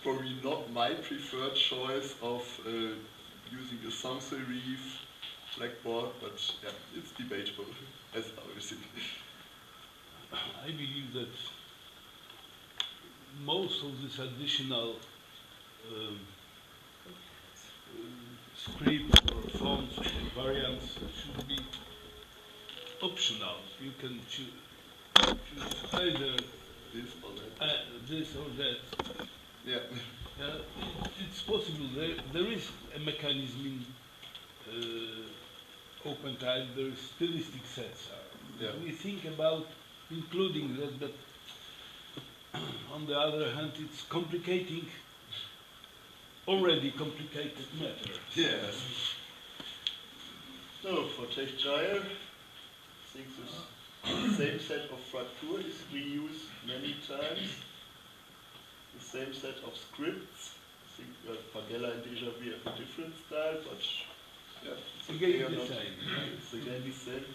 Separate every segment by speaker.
Speaker 1: probably not my preferred choice of using a sans serif blackboard, but yeah, it's debatable, as everything.
Speaker 2: I believe that most of these additional scripts or fonts or variants should be optional. You can choose either
Speaker 1: This or that.
Speaker 2: this or that.
Speaker 1: Yeah.
Speaker 2: It's possible. There is a mechanism in OpenType. There is stylistic sets.
Speaker 1: Yeah.
Speaker 2: We think about including that, but on the other hand, it's complicating already complicated matter.
Speaker 1: Yes.
Speaker 3: So for TeX Gyre, I think this same set of fracture is reused many times. The same set of scripts. I think Pagella and Deja Vu have a different style, but yeah, it's
Speaker 2: Again
Speaker 3: okay
Speaker 2: the
Speaker 3: not.
Speaker 2: same.
Speaker 3: It's again the same.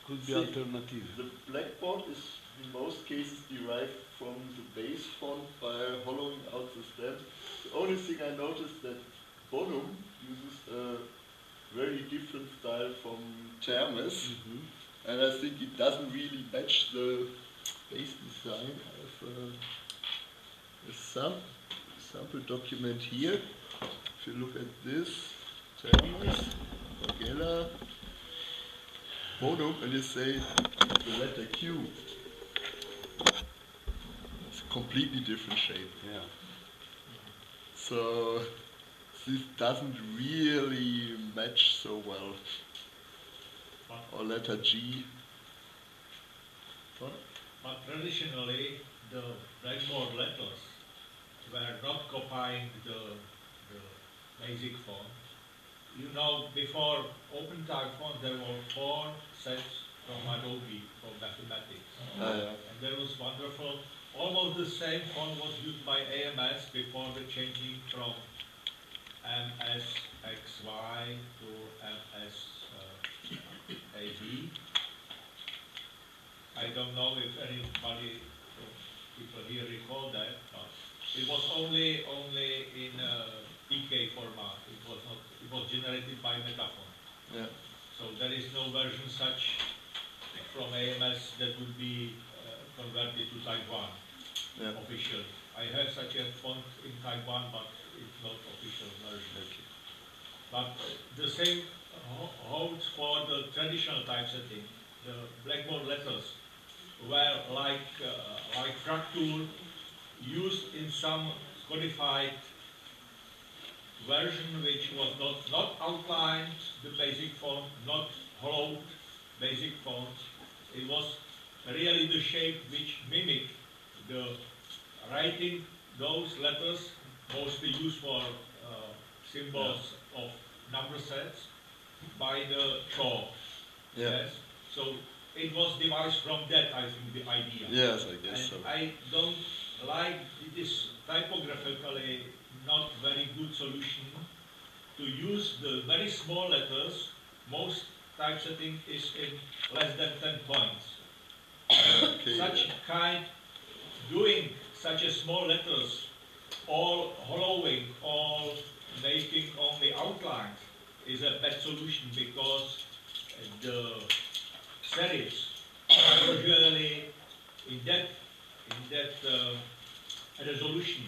Speaker 2: Could be
Speaker 3: See,
Speaker 2: alternative.
Speaker 3: The blackboard is in most cases derived from the base font by hollowing out the stems. The only thing I noticed that Bonum uses a very different style from
Speaker 1: Termes, and I think it doesn't really match the base design. I have a sample document here. If you look at this, Termes, Pagella, Bonum, and you say the letter Q. It's a completely different shape.
Speaker 2: Yeah.
Speaker 1: So this doesn't really match so well. Or letter G.
Speaker 4: But traditionally, the blackboard letters were not copying the basic font. You know, before OpenType font, there were 4 sets from Adobe for mathematics. And there was wonderful, almost the same font was used by AMS before the changing from MSXY to MSAB. I don't know if anybody, people here recall that, but it was only in PK format. It was generated by Metafont.
Speaker 1: Yeah.
Speaker 4: So there is no version such from AMS that would be converted to Type 1 official. I have such a font in Type 1, but it's not official version. But the same holds for the traditional typesetting. The blackboard letters were like fracture used in some codified version which was not outlined, the basic font, not hollowed basic font. It was really the shape which mimicked the writing those letters, mostly used for symbols of number sets, by the chalk. Yes. So it was devised from that, I think, the idea.
Speaker 1: Yes, I guess
Speaker 4: and
Speaker 1: so.
Speaker 4: I don't like, it is typographically not very good solution to use the very small letters. Most typesetting is in less than 10 points. Doing such a small letters, all hollowing, all making only outlines is a bad solution, because the serifs are usually in that resolution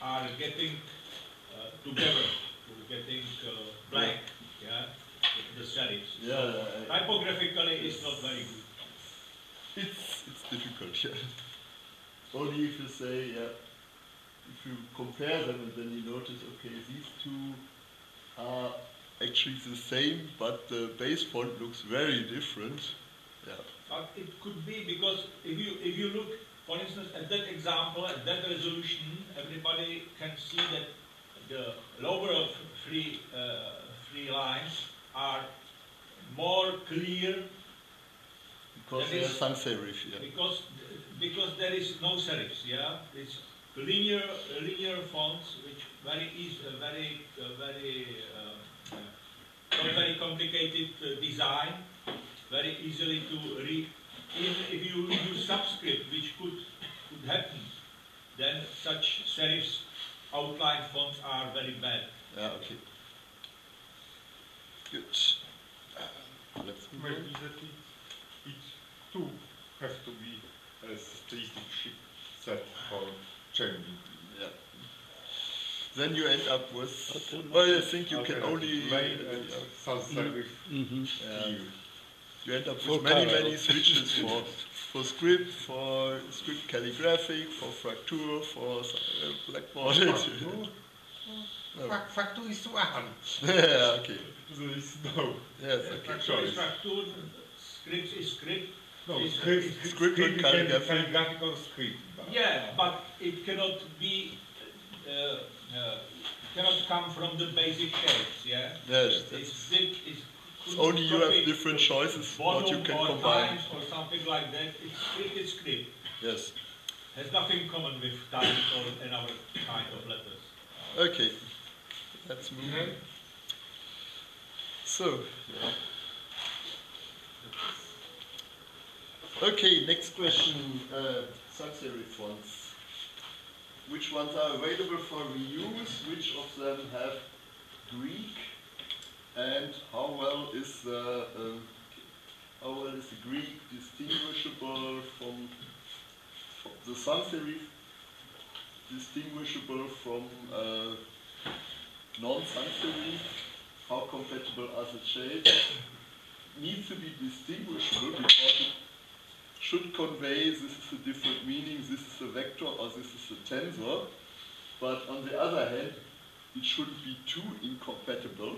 Speaker 4: are getting together, getting blank, the serifs. Typographically, it's not very good.
Speaker 1: It's difficult, yeah.
Speaker 3: Only if you say, if you compare them and then you notice, okay, these two
Speaker 1: Are actually the same, but the base font looks very different. Yeah.
Speaker 4: But it could be because if you look, for instance, at that example, at that resolution, everybody can see that the lower three lines are more clear.
Speaker 1: Because they are sans serif,
Speaker 4: Because there is no serifs, It's linear fonts, which not very complicated design, very easily to read. Even if you use subscript, which could happen, then such serifs outline fonts are very bad.
Speaker 1: Yeah, okay. Good. Let's move
Speaker 5: Maybe
Speaker 1: on.
Speaker 5: that it too has to be a static set for changing.
Speaker 1: Yeah. Then you end up with. Well, I think you can only.
Speaker 5: main and sans serif.
Speaker 1: Yeah. You end up
Speaker 2: For
Speaker 1: with many
Speaker 2: color.
Speaker 1: switches for script, for script calligraphic, for fracture, for blackboard.
Speaker 5: Factor is one.
Speaker 1: Yeah, okay.
Speaker 5: There is no.
Speaker 1: Yes, okay.
Speaker 4: Fracture is fracture, script is script.
Speaker 5: No,
Speaker 4: Is-
Speaker 1: Script and calligraphic.
Speaker 5: calligraphic or script.
Speaker 4: Yeah, but it cannot be, cannot come from the basic shapes, yeah?
Speaker 1: Yes,
Speaker 4: It's big, it's
Speaker 1: only you have different choices what you can
Speaker 4: or
Speaker 1: combine.
Speaker 4: times or something like that. It's script is script.
Speaker 1: Yes.
Speaker 4: Has nothing in common with times or another kind of letters.
Speaker 1: Okay. Let's move on. So. Okay, next question. Sans serif fonts. Which ones are available for reuse? Which of them have Greek? And how well is the Greek distinguishable from the sans serif distinguishable from non-sans serif? How compatible are the shapes? Needs to be distinguishable because it should convey this is a different meaning, this is a vector or this is a tensor. But on the other hand, it shouldn't be too incompatible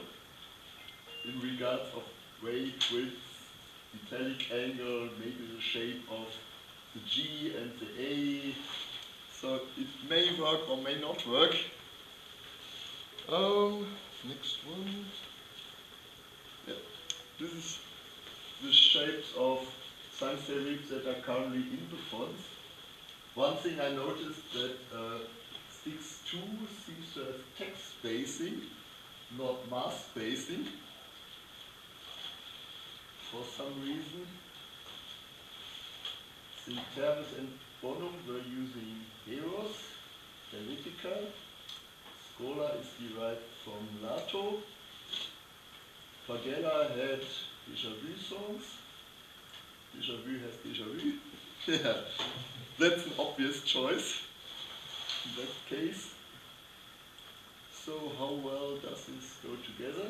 Speaker 1: in regards of weight, width, italic angle, maybe the shape of the G and the A. So it may work or may not work. Next one. Yeah. This is the shapes of sans serifs that are currently in the fonts. One thing I noticed that Stix 2 seems to have text spacing, not mask spacing. For some reason, Termes and Bonum were using Eros, Helvetica. Schola is derived from Lato. Pagella had déjà vu songs. Déjà vu has déjà vu. Yeah, that's an obvious choice in that case. So how well does this go together?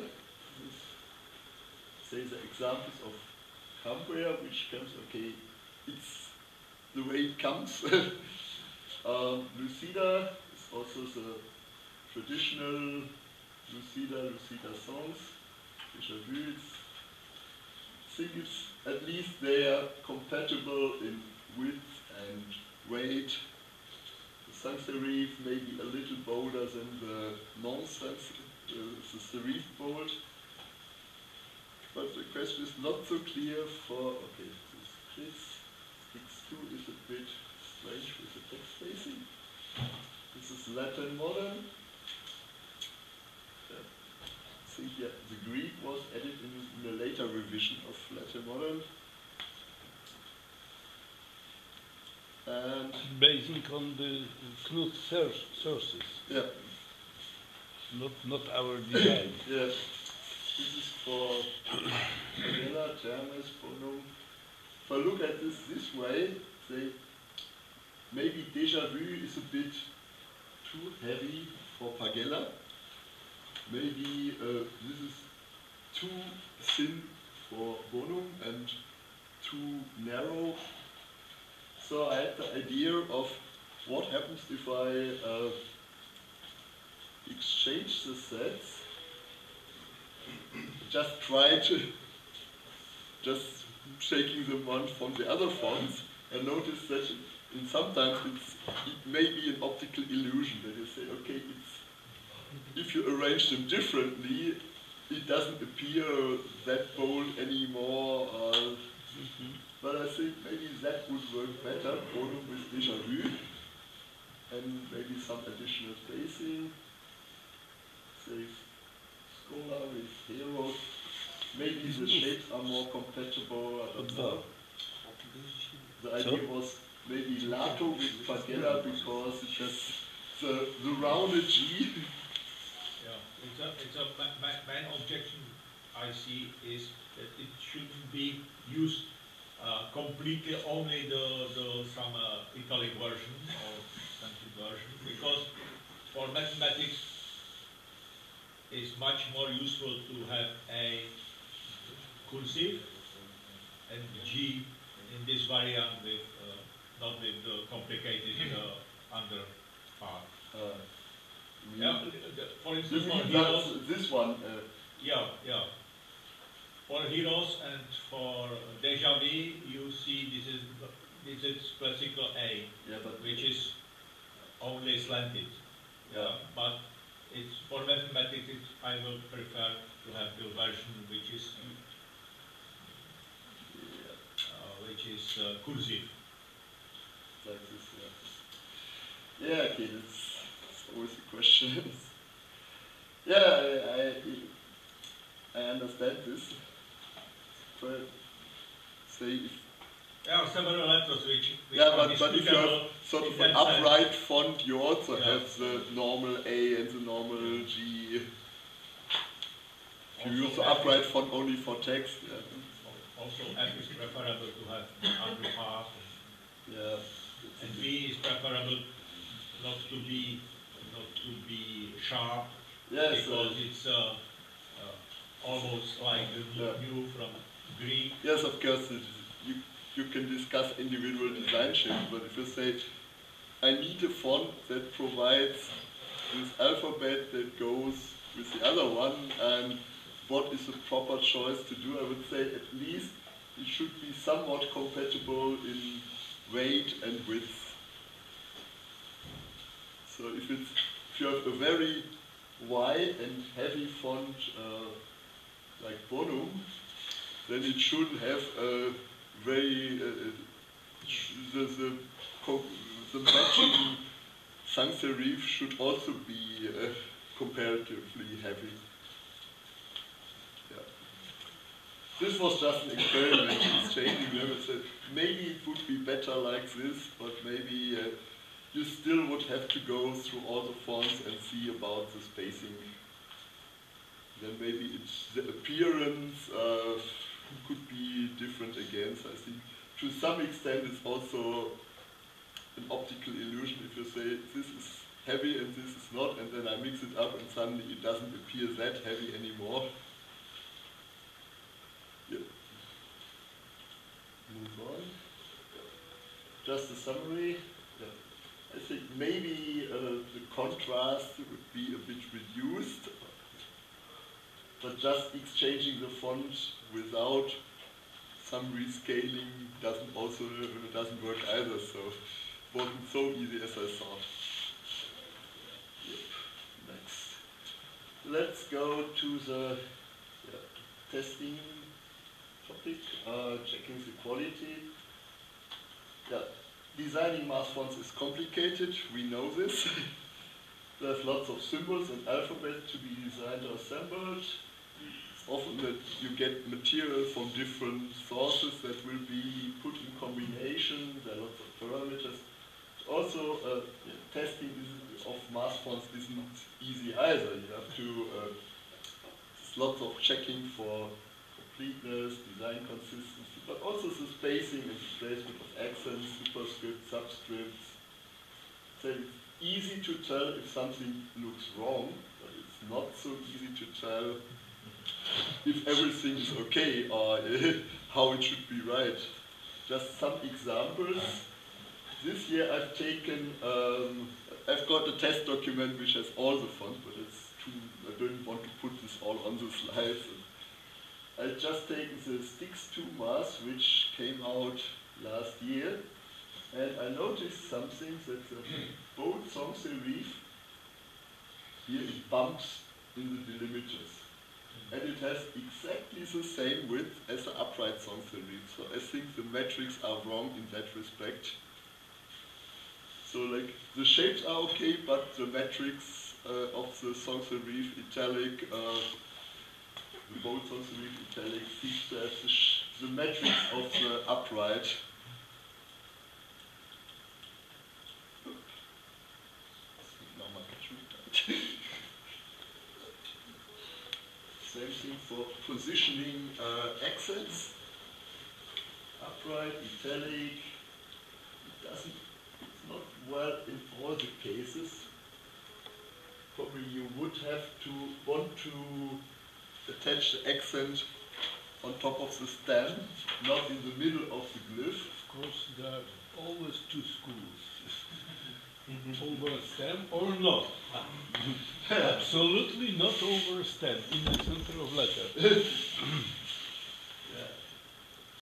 Speaker 1: Say the examples of Cambria, which comes, okay, it's the way it comes. Lucida is also the traditional Lucida songs. Déjà vu, I think it's, at least they are compatible in width and weight. The sans serif may be a little bolder than the non-sans, the serif bold. But the question is not so clear for, okay, this X2 is a bit strange with the text spacing. This is Latin modern. I think yeah, the Greek was added in a later revision of Latin modern. And
Speaker 2: Basing on the Knut sources,
Speaker 1: yeah,
Speaker 2: not our design.
Speaker 1: yeah. This is for Pagella, Termes, Bonum. If I look at this way, say maybe déjà vu is a bit too heavy for Pagella. Maybe this is too thin for Bonum and too narrow. So I had the idea of what happens if I exchange the sets. Just try to just shaking them one from the other fonts and notice that sometimes it may be an optical illusion that you say, okay, if you arrange them differently, it doesn't appear that bold anymore. But I think maybe that would work better, Bonum with déjà vu, and maybe some additional spacing. Say Schola with Heros. Maybe the shapes are more compatible, I don't know. The idea was maybe Lato with Pagella because it has the rounded G.
Speaker 4: Yeah, it's a main objection I see is that it shouldn't be used completely only some italic version or centric version, because for mathematics it's much more useful to have a cursive and G in this variant with not with the complicated under part. Yeah, for instance, for heroes.
Speaker 1: This one.
Speaker 4: Yeah. For heroes and for déjà vu, you see this is classical A, which is only slanted. Yeah, but it's for mathematics. I will prefer to have the version which is cursive.
Speaker 1: Like this, yeah. Yeah, okay, that's always a question. Yeah, I understand this. But say if
Speaker 4: there are several letters which
Speaker 1: but if you have sort of an upright font, you also have the normal A and the normal G. If you use the upright font only for text,
Speaker 4: Also, F is preferable to have under part.
Speaker 1: Yeah.
Speaker 4: And V is preferable not to be sharp, because it's almost like the new from Greek.
Speaker 1: Yes, of course. You can discuss individual design shapes, but if you say, I need a font that provides this alphabet that goes with the other one, and what is the proper choice to do, I would say at least it should be somewhat compatible in weight and width. So if you have a very wide and heavy font like Bonum, then it should have a very the matching sans serif should also be comparatively heavy. Yeah. This was just an experiment. It's changing levels. So maybe it would be better like this, but maybe you still would have to go through all the fonts and see about the spacing. Then maybe the appearance could be different again. So I think to some extent it's also an optical illusion if you say this is heavy and this is not, and then I mix it up and suddenly it doesn't appear that heavy anymore. Yeah. Move on. Just a summary. Yeah. I think maybe the contrast would be a bit reduced, but just exchanging the font without some rescaling doesn't work either. So it wasn't so easy as I thought. Yep. Next, let's go to the testing topic, checking the quality. Yeah. Designing math fonts is complicated, we know this. There's lots of symbols and alphabet to be designed or assembled. It's often that you get material from different sources that will be put in combination. There are lots of parameters. Also, testing of math fonts isn't easy either. You have to, there's lots of checking for completeness, design consistency, but also the spacing and the placement of accents, superscripts, subscripts. So it's easy to tell if something looks wrong, but it's not so easy to tell if everything is okay or how it should be right. Just some examples. This year I've taken, I've got a test document which has all the fonts, but it's too, I don't want to put this all on the slides. I've just taken the Sticks 2 math, which came out last year, and I noticed something that the bold sans serif, here it bumps in the delimiters. And it has exactly the same width as the upright sans serif. So I think the metrics are wrong in that respect. So like the shapes are okay, but the metrics of the sans serif italic, the bold sans serif italic seems to have the metrics of the upright.
Speaker 3: think for positioning accents, upright, italic. It's not well in all the cases. Probably you would have to want to attach the accent on top of the stem, not in the middle of the glyph.
Speaker 2: Of course, there are always two schools. Over a stem or not. Absolutely not over a stem in the center of letter.